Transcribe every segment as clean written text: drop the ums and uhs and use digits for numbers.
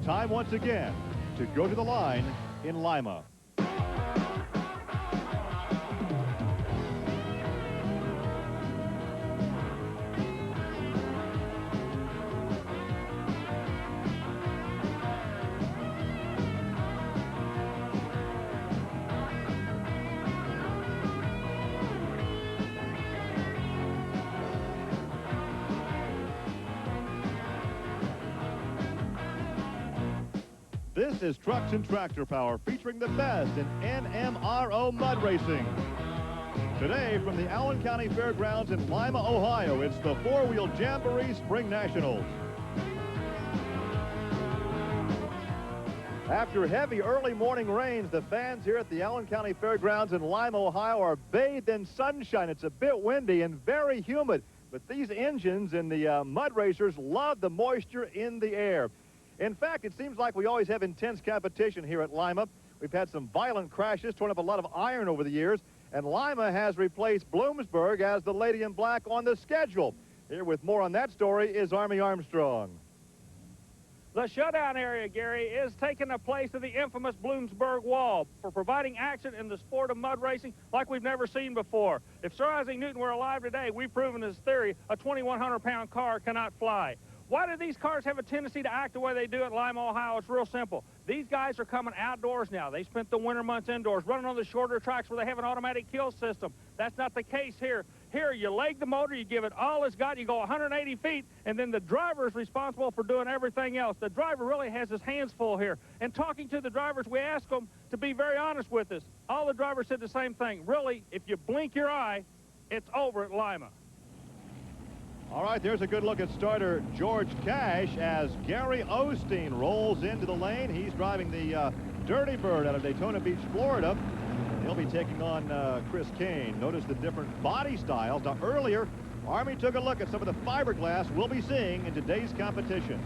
time once again to go to the line in Lima. This is Trucks and Tractor Power, featuring the best in NMRO Mud Racing. Today, from the Allen County Fairgrounds in Lima, Ohio, it's the four-wheel Jamboree Spring Nationals. After heavy early morning rains, the fans here at the Allen County Fairgrounds in Lima, Ohio are bathed in sunshine. It's a bit windy and very humid, but these engines and the mud racers love the moisture in the air. In fact, it seems like we always have intense competition here at Lima. We've had some violent crashes, torn up a lot of iron over the years, and Lima has replaced Bloomsburg as the Lady in Black on the schedule. Here with more on that story is Army Armstrong. The shutdown area, Gary, is taking the place of the infamous Bloomsburg Wall for providing action in the sport of mud racing like we've never seen before. If Sir Isaac Newton were alive today, we've proven his theory a 2,100-pound car cannot fly. Why do these cars have a tendency to act the way they do at Lima, Ohio? It's real simple. These guys are coming outdoors now. They spent the winter months indoors, running on the shorter tracks where they have an automatic kill system. That's not the case here. Here, you leg the motor, you give it all it's got, you go 180 feet, and then the driver is responsible for doing everything else. The driver really has his hands full here. And talking to the drivers, we asked them to be very honest with us. All the drivers said the same thing. Really, if you blink your eye, it's over at Lima. All right, there's a good look at starter George Cash as Gary Osteen rolls into the lane. He's driving the Dirty Bird out of Daytona Beach, Florida. He'll be taking on Chris Kane. Notice the different body styles. Now, earlier, Army took a look at some of the fiberglass we'll be seeing in today's competition.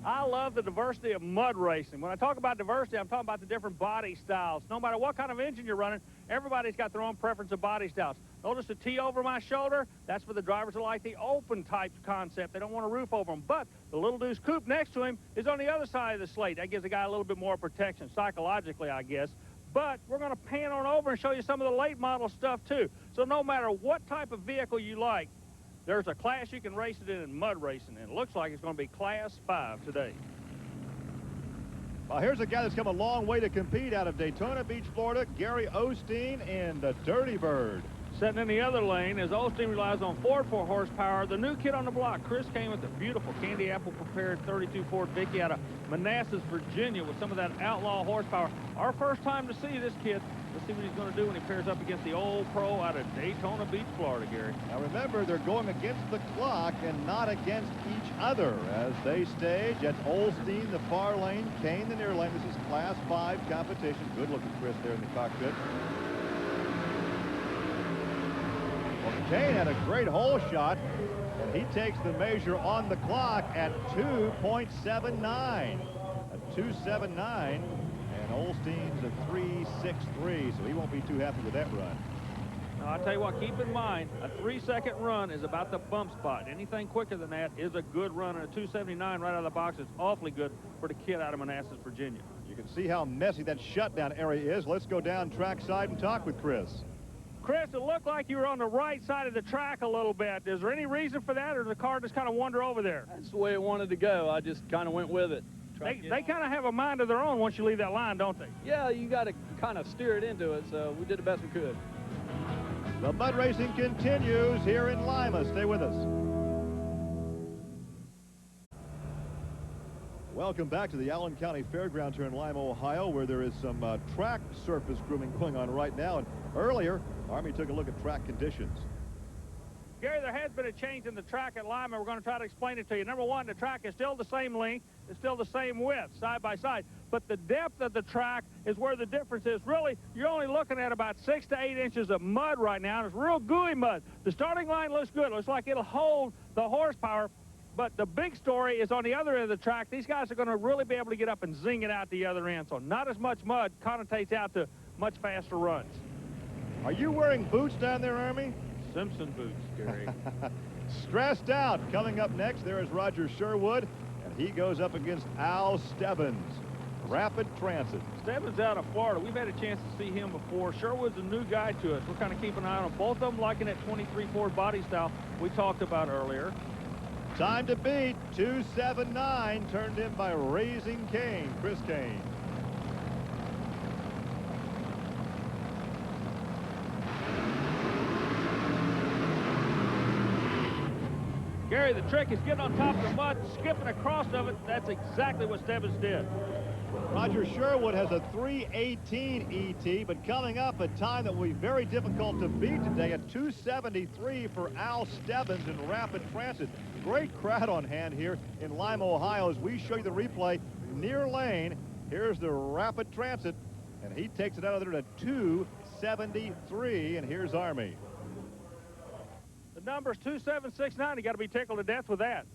I love the diversity of mud racing. When I talk about diversity, I'm talking about the different body styles. No matter what kind of engine you're running, everybody's got their own preference of body styles. Notice the T over my shoulder? That's for the drivers who like the open type concept. They don't want a roof over them. But the Little Deuce Coupe next to him is on the other side of the slate. That gives the guy a little bit more protection, psychologically, I guess. But we're going to pan on over and show you some of the late model stuff, too. So no matter what type of vehicle you like, there's a class you can race it in mud racing, and it looks like it's going to be Class 5 today. Well, here's a guy that's come a long way to compete out of Daytona Beach, Florida, Gary Osteen in the Dirty Bird. Sitting in the other lane, as Osteen relies on Ford 4 horsepower, the new kid on the block, Chris Kane, with a beautiful candy apple prepared 32 Ford Vicky out of Manassas, Virginia, with some of that outlaw horsepower. Our first time to see this kid. Let's see what he's going to do when he pairs up against the old pro out of Daytona Beach, Florida, Gary. Now remember, they're going against the clock and not against each other as they stage. That's Osteen, the far lane, Kane, the near lane. This is Class 5 competition. Good look at Chris there in the cockpit. Well, Kane had a great hole shot, and he takes the measure on the clock at 2.79. A 2.79. And Olstein's a 3.63, so he won't be too happy with that run. Now, I'll tell you what, keep in mind, a 3-second run is about the bump spot. Anything quicker than that is a good run, and a 2.79 right out of the box is awfully good for the kid out of Manassas, Virginia. You can see how messy that shutdown area is. Let's go down trackside and talk with Chris. Chris, it looked like you were on the right side of the track a little bit. Is there any reason for that, or did the car just kind of wander over there? That's the way it wanted to go. I just kind of went with it. They kind of have a mind of their own once you leave that line, don't they? Yeah, you got to kind of steer it into it, so we did the best we could. The mud racing continues here in Lima. Stay with us. Welcome back to the Allen County Fairgrounds here in Lima, Ohio, where there is some track surface grooming going on right now. And earlier, Army took a look at track conditions. Gary, there has been a change in the track at Lima. We're going to try to explain it to you. Number one, the track is still the same length. It's still the same width, side by side. But the depth of the track is where the difference is. Really, you're only looking at about 6 to 8 inches of mud right now, and it's real gooey mud. The starting line looks good. It looks like it'll hold the horsepower. But the big story is on the other end of the track. These guys are going to really be able to get up and zing it out the other end. So not as much mud connotates out to much faster runs. Are you wearing boots down there, Army? Simpson boots, Gary. Stressed out. Coming up next, there is Roger Sherwood And he goes up against Al Stebbins, Rapid Transit. Stebbins out of Florida. We've had a chance to see him before. Sherwood's a new guy to us. We're kind of keeping an eye on them. Both of them liking that 23 Ford body style we talked about earlier. Time to beat, 2:79, turned in by Raising Cane, Chris Kane. Gary, the trick is getting on top of the mud, skipping across of it. That's exactly what Stebbins did. Roger Sherwood has a 3:18 ET, but coming up a time that will be very difficult to beat today, a 2:73 for Al Stebbins in Rapid Transit. Great crowd on hand here in Lima, Ohio, as we show you the replay near lane. Here's the Rapid Transit, and he takes it out of there to 2:73, and here's Army. The number's 2769. You got to be tickled to death with that.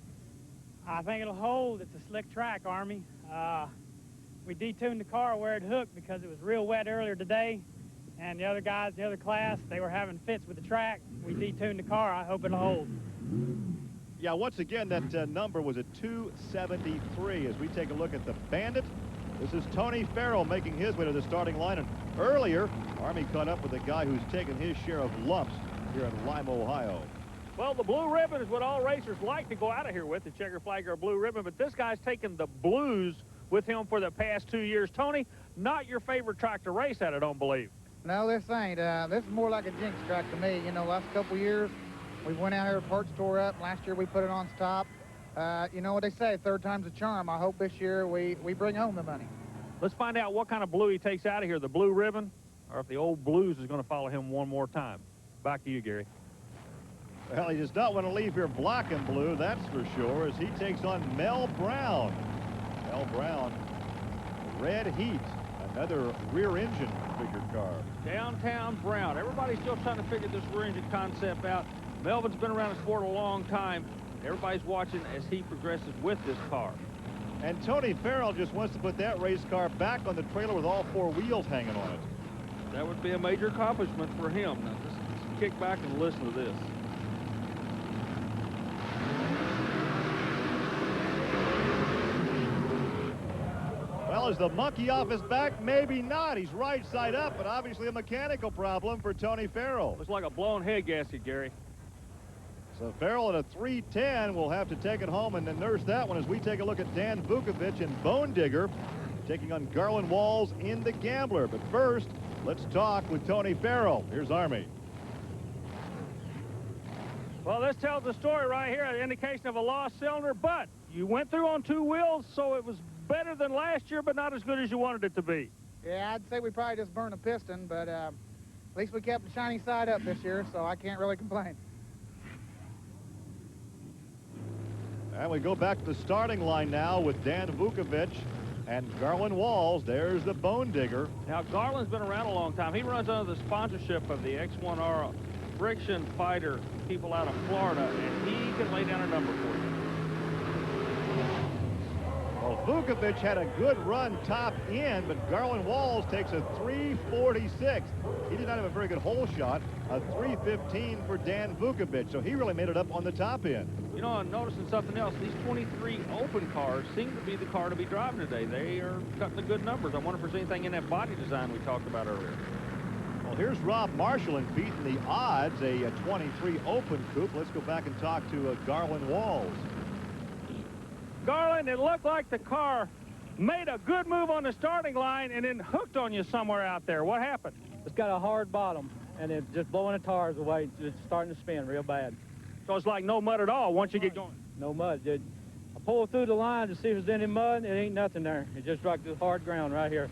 I think it'll hold. It's a slick track, Army. We detuned the car where it hooked because it was real wet earlier today, and the other guys, the other class, they were having fits with the track. We detuned the car. I hope it'll hold. Yeah, once again, that number was a 2:73. As we take a look at the Bandit, this is Tony Farrell making his way to the starting line. And earlier, Army caught up with a guy who's taken his share of lumps here in Lima, Ohio. Well, the blue ribbon is what all racers like to go out of here with, the checker flag or blue ribbon, but this guy's taken the blues with him for the past 2 years. Tony, not your favorite track to race at, I don't believe. No, this ain't. This is more like a jinx track to me. You know, last couple years, we went out here, parts tore up. Last year, we put it on stop. You know what they say, third time's a charm. I hope this year we bring home the money. Let's find out what kind of blue he takes out of here, the blue ribbon, or if the old blues is going to follow him one more time. Back to you, Gary. Well, he does not want to leave here black and blue, that's for sure, as he takes on Mel Brown. Mel Brown, Red Heat, another rear engine figure car. Downtown Brown. Everybody's still trying to figure this rear engine concept out. Melvin's been around the sport a long time. Everybody's watching as he progresses with this car. And Tony Farrell just wants to put that race car back on the trailer with all four wheels hanging on it. That would be a major accomplishment for him. Now, just kick back and listen to this. Well, is the monkey off his back? Maybe not. He's right side up, but obviously a mechanical problem for Tony Farrell. Looks like a blown head gasket, Gary. So Farrell at a 3:10 will have to take it home and then nurse that one as we take a look at Dan Vukovic and Bone Digger taking on Garland Walls in the Gambler. But first, let's talk with Tony Farrell. Here's Army. Well, this tells the story right here, an indication of a lost cylinder, but you went through on two wheels, so it was better than last year, but not as good as you wanted it to be. Yeah, I'd say we probably just burned a piston, but at least we kept the shiny side up this year, so I can't really complain. And we go back to the starting line now with Dan Vukovic and Garland Walls. There's the Bone Digger. Now, Garland's been around a long time. He runs under the sponsorship of the X1R friction fighter people out of Florida, and he can lay down a number for you. Well, Vukovic had a good run top end, but Garland Walls takes a 3:46. He did not have a very good hole shot, a 3:15 for Dan Vukovic, so he really made it up on the top end. You know, I'm noticing something else. These 23 open cars seem to be the car to be driving today. They are cutting the good numbers. I wonder if there's anything in that body design we talked about earlier. Well, here's Rob Marshall and beating the odds, a 23 open coupe. Let's go back and talk to Garland Walls. Garland, it looked like the car made a good move on the starting line and then hooked on you somewhere out there. What happened? It's got a hard bottom, and it's just blowing the tires away. It's starting to spin real bad. So it's like no mud at all once you get going. No mud, dude. I pulled through the line to see if there's any mud. It ain't nothing there. It's just like the hard ground right here.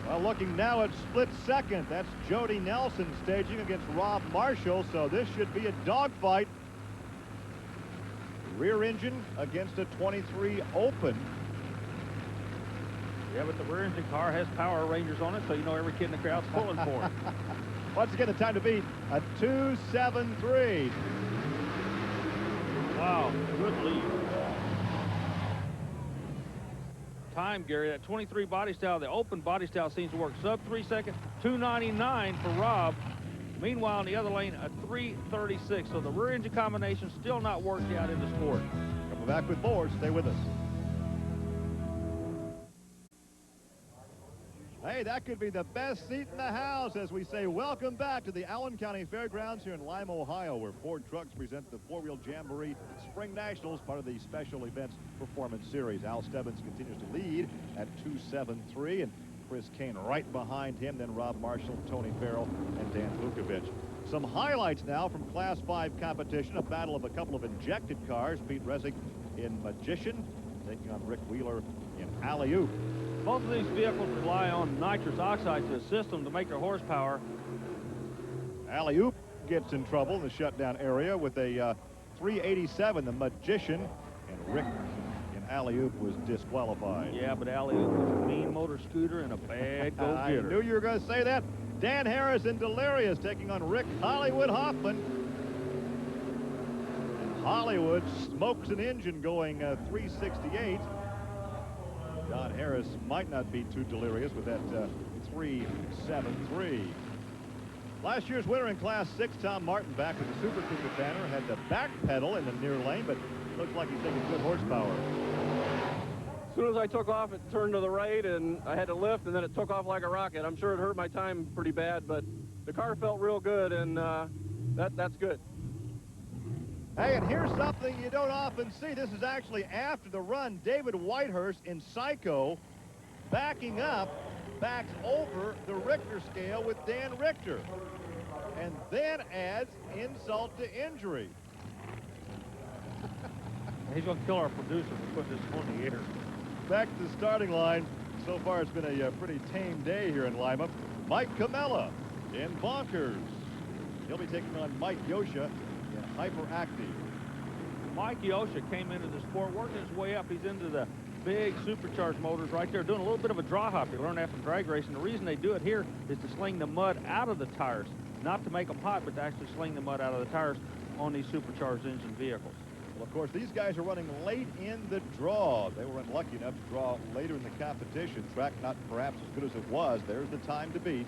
Well, looking now at split second. That's Jody Nelson staging against Rob Marshall, so this should be a dogfight. Rear engine against a 23 open. Yeah, but the rear engine car has Power Rangers on it, so you know every kid in the crowd's pulling for it. Once again, the time to beat a 2:73. Wow, good lead. Time, Gary, that 23 body style, the open body style seems to work. Sub 3 second, 2:99 for Rob. Meanwhile, in the other lane, a 3:36. So the rear engine combination still not worked out in the sport. A couple back with more. Stay with us. Hey, that could be the best seat in the house as we say welcome back to the Allen County Fairgrounds here in Lima, Ohio, where Ford Trucks present the four-wheel Jamboree Spring Nationals, part of the Special Events Performance Series. Al Stebbins continues to lead at 2.73, and Chris Kane right behind him, then Rob Marshall, Tony Farrell, and Dan Vukovic. Some highlights now from Class 5 competition, a battle of a couple of injected cars. Pete Resig in Magician, taking on Rick Wheeler in Alley-Oop. Both of these vehicles rely on nitrous oxide to assist them to make their horsepower. Alley-Oop gets in trouble in the shutdown area with a 387, the Magician, and Rick in Alley-Oop was disqualified. Yeah, but Alley-Oop was a mean motor scooter and a bad go-getter. I knew you were going to say that. Dan Harris in Delirious taking on Rick Hollywood Hoffman. And Hollywood smokes an engine going 368. Don Harris might not be too delirious with that 373. Last year's winner in Class 6, Tom Martin, back with the Super Coupe banner, had the back pedal in the near lane, but looks like he's taking good horsepower. As soon as I took off, it turned to the right, and I had to lift, and then it took off like a rocket. I'm sure it hurt my time pretty bad, but the car felt real good, and that's good. Hey, and here's something you don't often see. This is actually after the run. David Whitehurst in Psycho, backing up, backs over the Richter scale with Dan Richter, and then adds insult to injury. He's going to kill our producer for putting this on the air. Back to the starting line. So far, it's been a pretty tame day here in Lima. Mike Camella in Bonkers. He'll be taking on Mike Yosha in Hyperactive. Mike Yosha came into the sport, working his way up. He's into the big supercharged motors right there, doing a little bit of a draw hop. He learned that from drag racing. The reason they do it here is to sling the mud out of the tires, not to make them hot, but to actually sling the mud out of the tires on these supercharged engine vehicles. Well, of course, these guys are running late in the draw. They were unlucky enough to draw later in the competition. Track not perhaps as good as it was. There's the time to beat.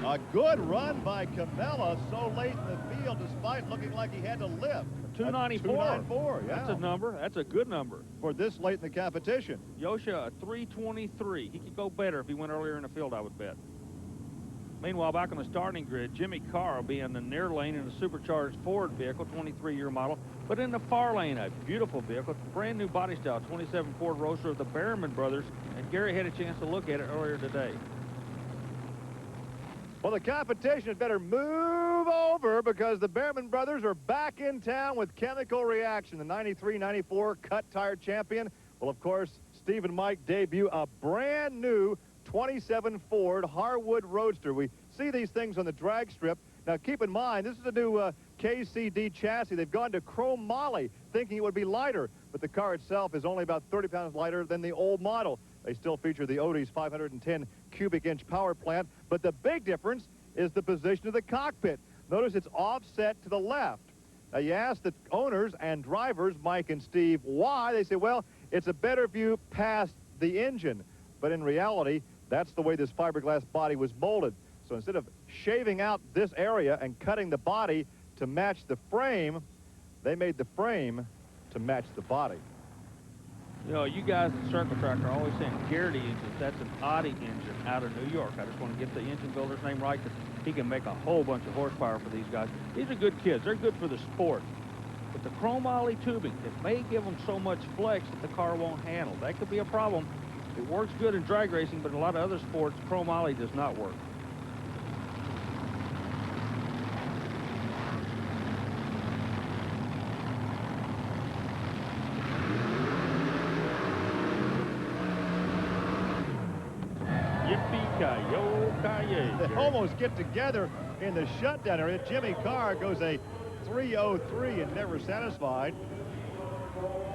A good run by Camella so late in the field, despite looking like he had to lift. 294. 294, yeah. That's a number. That's a good number. For this late in the competition. Yosha, a 323. He could go better if he went earlier in the field, I would bet. Meanwhile, back on the starting grid, Jimmy Carr will be in the near lane in a supercharged Ford vehicle, 23-year model. But in the far lane, a beautiful vehicle, brand new body style, 27 Ford Roadster of the Behrman brothers. And Gary had a chance to look at it earlier today. Well, the competition had better move over because the Behrman brothers are back in town with Chemical Reaction, the 93-94 Cut Tire champion. Well, of course, Steve and Mike debut a brand new 27 Ford Harwood Roadster. We see these things on the drag strip. Now, keep in mind, this is a new KCD chassis. They've gone to chrome moly, thinking it would be lighter, but the car itself is only about 30 pounds lighter than the old model. They still feature the Odie's 510 cubic inch power plant, but the big difference is the position of the cockpit. Notice it's offset to the left. Now, you ask the owners and drivers, Mike and Steve, why? They say, well, it's a better view past the engine. But in reality, that's the way this fiberglass body was molded. So instead of shaving out this area and cutting the body to match the frame, they made the frame to match the body. You know, you guys at Circle Track are always saying Garrity engines. That's an Audi engine out of New York. I just want to get the engine builder's name right because he can make a whole bunch of horsepower for these guys. These are good kids. They're good for the sport. But the chromoly tubing, it may give them so much flex that the car won't handle. That could be a problem. It works good in drag racing, but in a lot of other sports, chromoly does not work. They almost get together in the shutdown area. Jimmy Carr goes a 303 and never satisfied.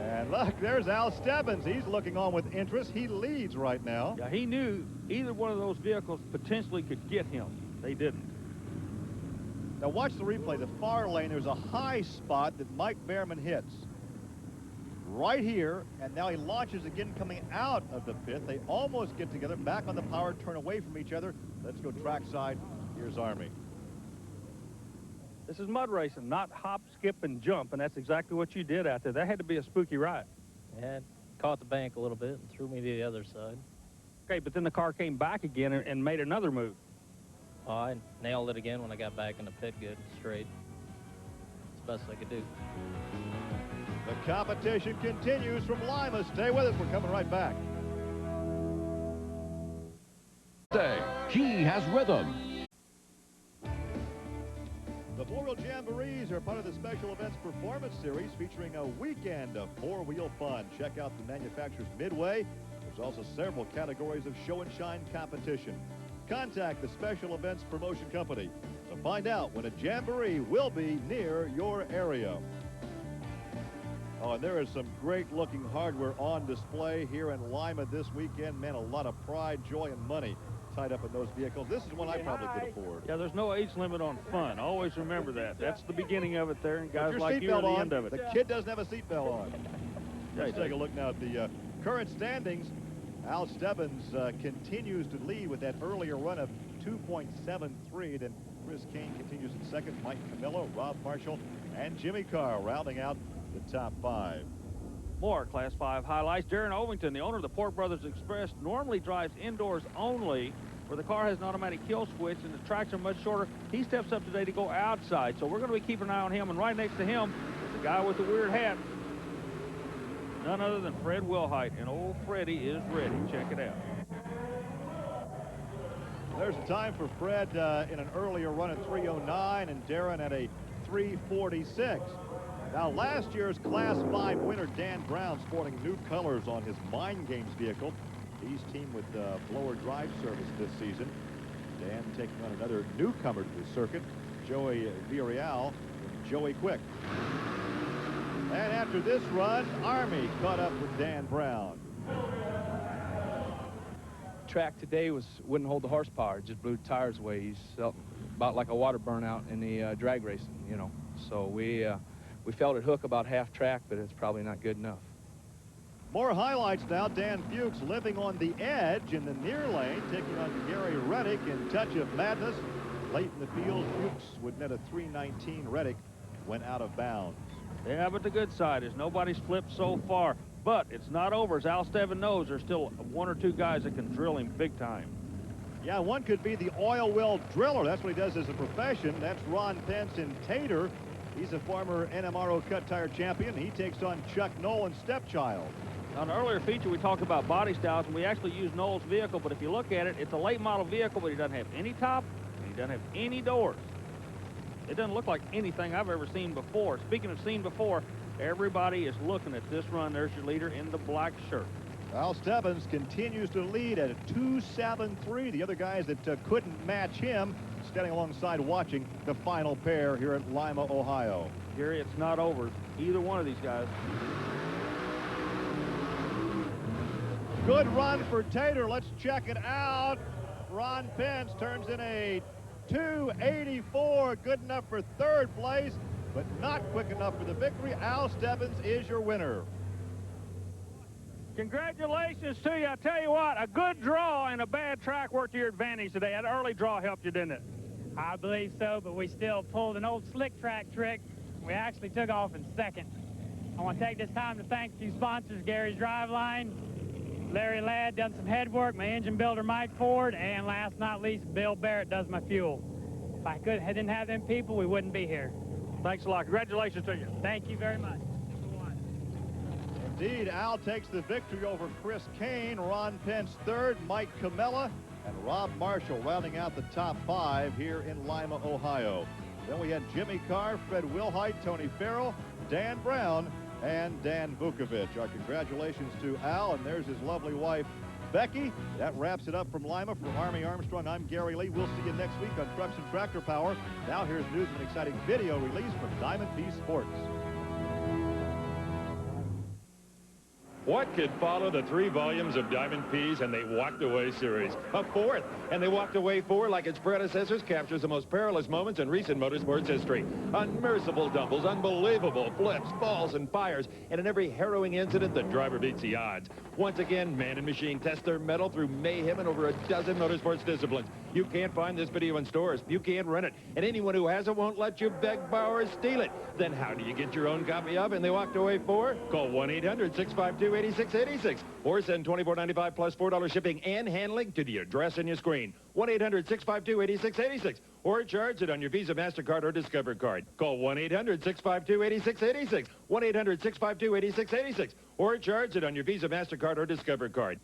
And look, there's Al Stebbins. He's looking on with interest. He leads right now. Yeah, he knew either one of those vehicles potentially could get him. They didn't. Now watch the replay. The far lane, there's a high spot that Mike Behrman hits. Right here, and now he launches again coming out of the pit. They almost get together, back on the power, turn away from each other. Let's go trackside. Here's Army. This is mud racing, not hop, skip, and jump, and that's exactly what you did out there. That had to be a spooky ride. Yeah, it caught the bank a little bit and threw me to the other side. Okay, but then the car came back again and made another move. Oh, I nailed it again when I got back in the pit good, straight. That's the best I could do. The competition continues from Lima. Stay with us. We're coming right back. He has rhythm. The Memorial Jamborees are part of the Special Events Performance Series featuring a weekend of four-wheel fun. Check out the manufacturer's Midway. There's also several categories of show and shine competition. Contact the Special Events Promotion Company to find out when a Jamboree will be near your area. Oh, and there is some great-looking hardware on display here in Lima this weekend. Man, a lot of pride, joy, and money tied up in those vehicles. This is one I probably could afford. Yeah, there's no age limit on fun. Always remember that. That's the beginning of it there, and guys Put your like you are the seatbelt end on. of it. The kid doesn't have a seatbelt on. Let's take a look now at the current standings. Al Stebbins continues to lead with that earlier run of 2.73. Then Chris Kane continues in second. Mike Camillo, Rob Marshall, and Jimmy Carr rounding out the top five. More Class 5 highlights. Darren Ovington, the owner of the Pork Brothers Express, normally drives indoors only, where the car has an automatic kill switch and the tracks are much shorter. He steps up today to go outside, so we're going to be keeping an eye on him. And right next to him is the guy with the weird hat, none other than Fred Wilhite. And old Freddie is ready. Check it out. There's a time for Fred in an earlier run at 3:09 and Darren at a 3:46. Now, last year's Class 5 winner, Dan Brown, sporting new colors on his Mind Games vehicle. He's teamed with Blower Drive Service this season. Dan taking on another newcomer to the circuit, Joey Villarreal, Joey Quick. And after this run, Army caught up with Dan Brown. Track today wouldn't hold the horsepower. It just blew the tires away. He's felt about like a water burnout in the drag racing, you know. So we felt it hook about half track, but it's probably not good enough. More highlights now. Dan Fuchs living on the edge in the near lane, taking on Gary Reddick in Touch of Madness. Late in the field, Fuchs would net a 3:19. Reddick went out of bounds. Yeah, but the good side is nobody's flipped so far. But it's not over. As Al Stebbins knows, there's still one or two guys that can drill him big time. Yeah, one could be the oil well driller. That's what he does as a profession. That's Ron Pence in Tater. He's a former NMRO Cut Tire champion. He takes on Chuck Nolan's stepchild. On an earlier feature, we talked about body styles, and we actually used Noel's vehicle, but if you look at it, it's a late model vehicle, but he doesn't have any top, and he doesn't have any doors. It doesn't look like anything I've ever seen before. Speaking of seen before, everybody is looking at this run. There's your leader in the black shirt. Al Stebbins continues to lead at a 2:73. The other guys that couldn't match him standing alongside watching the final pair here at Lima, Ohio. Gary, it's not over. Either one of these guys. Good run for Tater. Let's check it out. Ron Pence turns in a 2:84. Good enough for third place, but not quick enough for the victory. Al Stebbins is your winner. Congratulations to you. I tell you what, a good draw and a bad track worked to your advantage today. That early draw helped you, didn't it? I believe so, but we still pulled an old slick track trick. We actually took off in second. I want to take this time to thank a few sponsors: Gary's Driveline, Larry Ladd done some head work, my engine builder Mike Ford, and last but not least, Bill Barrett does my fuel. If I didn't have them people, we wouldn't be here. Thanks a lot. Congratulations to you. Thank you very much. Indeed, Al takes the victory over Chris Kane, Ron Pence third, Mike Camella, and Rob Marshall rounding out the top five here in Lima, Ohio. Then we had Jimmy Carr, Fred Wilhite, Tony Farrell, Dan Brown, and Dan Vukovic. Our congratulations to Al, and there's his lovely wife, Becky. That wraps it up from Lima. For Army Armstrong, I'm Gary Lee. We'll see you next week on Trucks and Tractor Power. Now here's news and exciting video release from Diamond P Sports. What could follow the 3 volumes of Diamond P's and They Walked Away series? A 4th, and They Walked Away 4, like its predecessors, captures the most perilous moments in recent motorsports history. Unmerciful doubles, unbelievable flips, falls, and fires, and in every harrowing incident, the driver beats the odds. Once again, man and machine test their mettle through mayhem in over a dozen motorsports disciplines. You can't find this video in stores. You can't rent it. And anyone who has it won't let you beg, borrow, or steal it. Then how do you get your own copy of it and they walked away for? Call 1-800-652-8686 or send $24.95 plus $4 shipping and handling to the address on your screen. 1-800-652-8686 or charge it on your Visa, MasterCard, or Discover card. Call 1-800-652-8686. 1-800-652-8686 or charge it on your Visa, MasterCard, or Discover card.